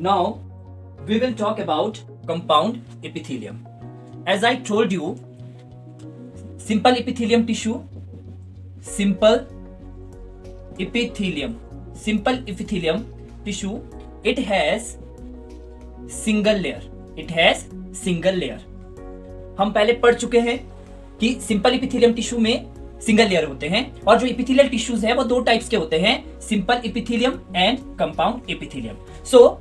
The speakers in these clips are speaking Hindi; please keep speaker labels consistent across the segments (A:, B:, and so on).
A: Now we will talk about compound epithelium. As I told you, simple epithelium tissue, simple epithelium tissue, it has single layer. हम पहले पढ़ चुके हैं कि सिंपल इपिथेलियम टिश्यू में सिंगल लेयर होते हैं और जो इपिथेलियल टिश्यूज है वो दो टाइप्स के होते हैं, simple epithelium and compound epithelium. So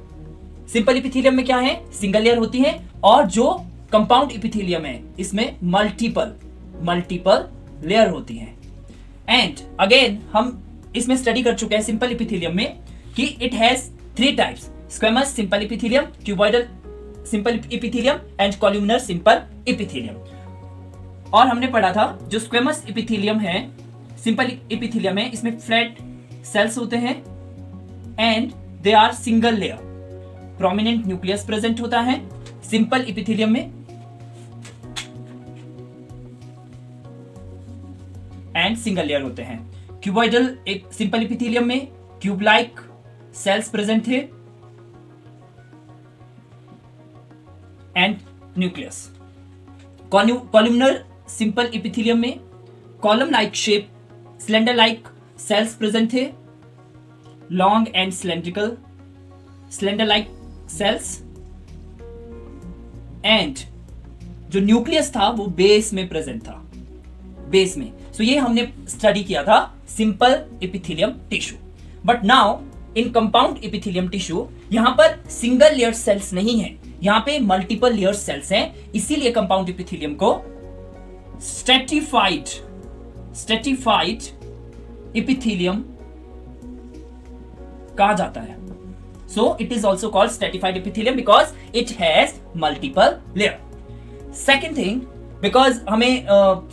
A: simple epithelium में क्या है, सिंगल लेयर होती है, और जो कंपाउंड इपिथेलियम है इसमें मल्टीपल लेयर होती है. एंड अगेन हम इसमें स्टडी कर चुके हैं सिंपल इपिथेलियम में कि it has three types, squamous simple epithelium, cuboidal simple epithelium and columnar simple epithelium. और हमने पढ़ा था जो स्क्वेमस इपिथेलियम है, सिंपल इपिथेलियम है, इसमें फ्लैट सेल्स होते हैं and they are single layer, prominent nucleus present होता है सिंपल इपिथेलियम में एंड सिंगल लेयर होते हैं. क्यूबॉइडल एक सिंपल इपिथेलियम में क्यूब लाइक सेल्स प्रेजेंट थे and nucleus. Columnar simple epithelium में column like shape, cylinder like cells present थे, long and cylinder like cells, and जो न्यूक्लियस था वो बेस में प्रेजेंट था, बेस में. सो ये हमने स्टडी किया था simple epithelium tissue. But now in compound epithelium tissue यहां पर सिंगल लेयर सेल्स नहीं है, यहां पे मल्टीपल लेयर सेल्स हैं, इसीलिए कंपाउंड इपिथेलियम को स्ट्रेटिफाइड इपिथेलियम कहा जाता है. So it is also called stratified epithelium because it has multiple layer. Second thing, because हमें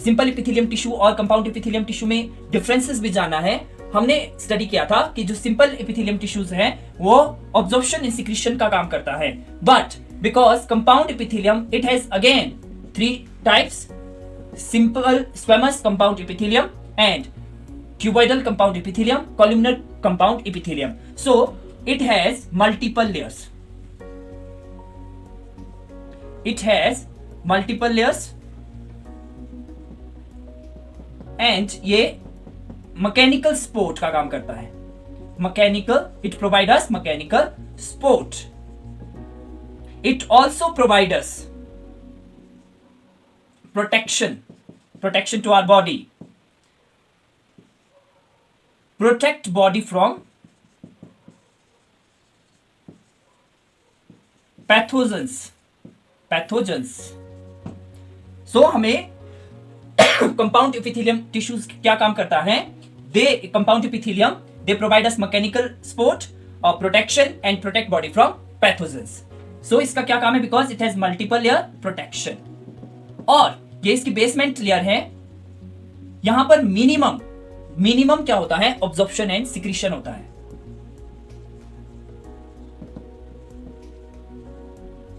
A: सिंपल इपिथेलियम टिश्यू और कंपाउंड इपिथेलियम टिश्यू में डिफरेंसेस भी जानना है. हमने स्टडी किया था कि जो सिंपल इपिथेलियम टिश्यूज हैं वो ऑब्जॉर्प्शन एंड सिक्रीशन का काम करता है, but because compound epithelium it has again three types, simple squamous compound epithelium and cuboidal compound epithelium, columnar compound epithelium. So it has multiple layers. And ये मैकेनिकल सपोर्ट का काम करता है. It provides us mechanical support. It also provides us protection to our body. Protect body from pathogens. So हमें कंपाउंड इपिथेलियम टिश्यूज क्या काम करता है, compound epithelium they provide us mechanical support और protection and protect body from pathogens. So इसका क्या काम है, because it has multiple layer protection. और ये इसकी बेसमेंट लेयर है. यहां पर मिनिमम क्या होता है, ऑब्जॉर्प्शन एंड सिक्रीशन होता है.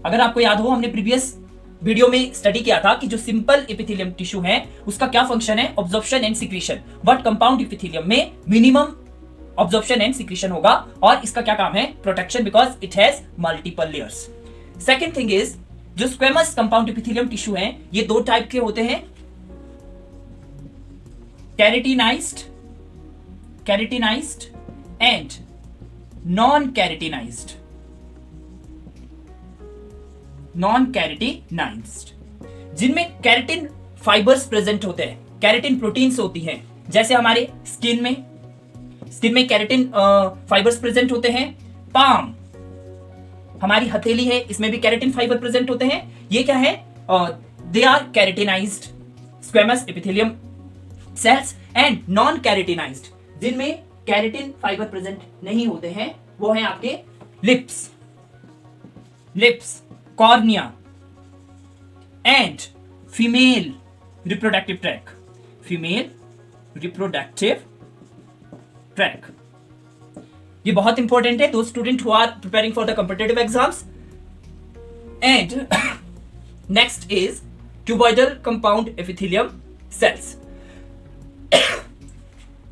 A: अगर आपको याद हो, हमने प्रीवियस वीडियो में स्टडी किया था कि जो सिंपल इपिथेलियम टिश्यू है उसका क्या फंक्शन है, absorption and secretion. But compound epithelium में मिनिमम ऑब्जॉर्प्शन एंड सिक्रीशन होगा और इसका क्या काम है, protection, because it has multiple layers. Second thing is, जो स्क्वेमस कंपाउंड इपिथेलियम टिश्यू है ये दो टाइप के होते हैं, keratinized and non-keratinized. जिनमें केराटिन फाइबर्स प्रेजेंट होते हैं, केराटिन प्रोटीन्स होती हैं, जैसे हमारे स्किन में केराटिन फाइबर्स प्रेजेंट होते हैं. पाम, हमारी हथेली है, इसमें भी केराटिन फाइबर प्रेजेंट होते हैं. ये क्या है, they are keratinized squamous epithelium cells. And non keratinized, जिनमें केराटिन फाइबर प्रेजेंट नहीं होते हैं, वो है आपके lips, cornea and female reproductive tract. ये बहुत इंपॉर्टेंट है to student who are preparing for the competitive exams. And next is cuboidal compound epithelium cells.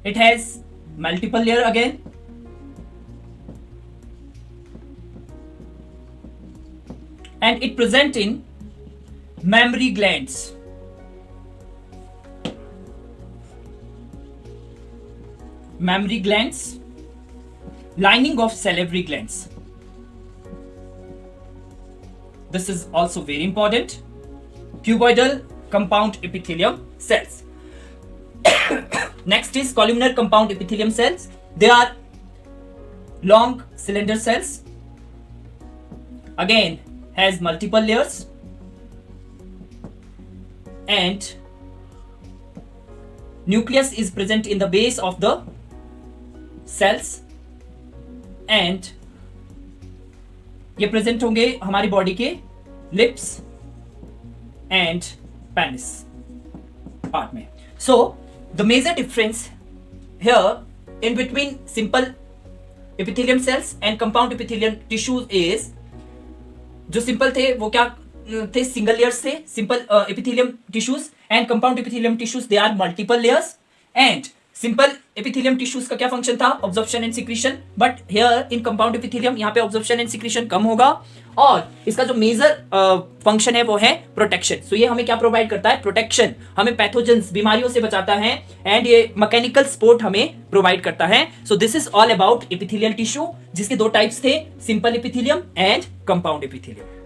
A: It has multiple layer again. and it present in mammary glands. Mammary glands, lining of salivary glands. This is also very important. Cuboidal compound epithelium cells. Next is columnar compound epithelium cells. They are long cylinder cells. Again, has multiple layers and nucleus is present in the base of the cells and ये प्रेजेंट होंगे हमारी बॉडी के लिप्स एंड पेनिस पार्ट में. So the major difference here in between simple epithelium cells and compound epithelium tissues is, जो सिंपल थे वो क्या थे, सिंगल लेयर्स थे simple epithelium tissues, and compound epithelium tissues they are multiple layers. And simple epithelium tissues का क्या फंक्शन था, absorption and secretion, but here in compound epithelium यहाँ पे ऑब्जॉर्प्शन एंड सिक्रीशन कम होगा और इसका जो मेजर फंक्शन है वो है प्रोटेक्शन. सो ये हमें क्या प्रोवाइड करता है, प्रोटेक्शन, हमें पैथोजेंस बीमारियों से बचाता है एंड ये मैकेनिकल सपोर्ट हमें प्रोवाइड करता है. So this is all about epithelial tissue जिसके दो टाइप्स थे, simple epithelium and compound epithelium.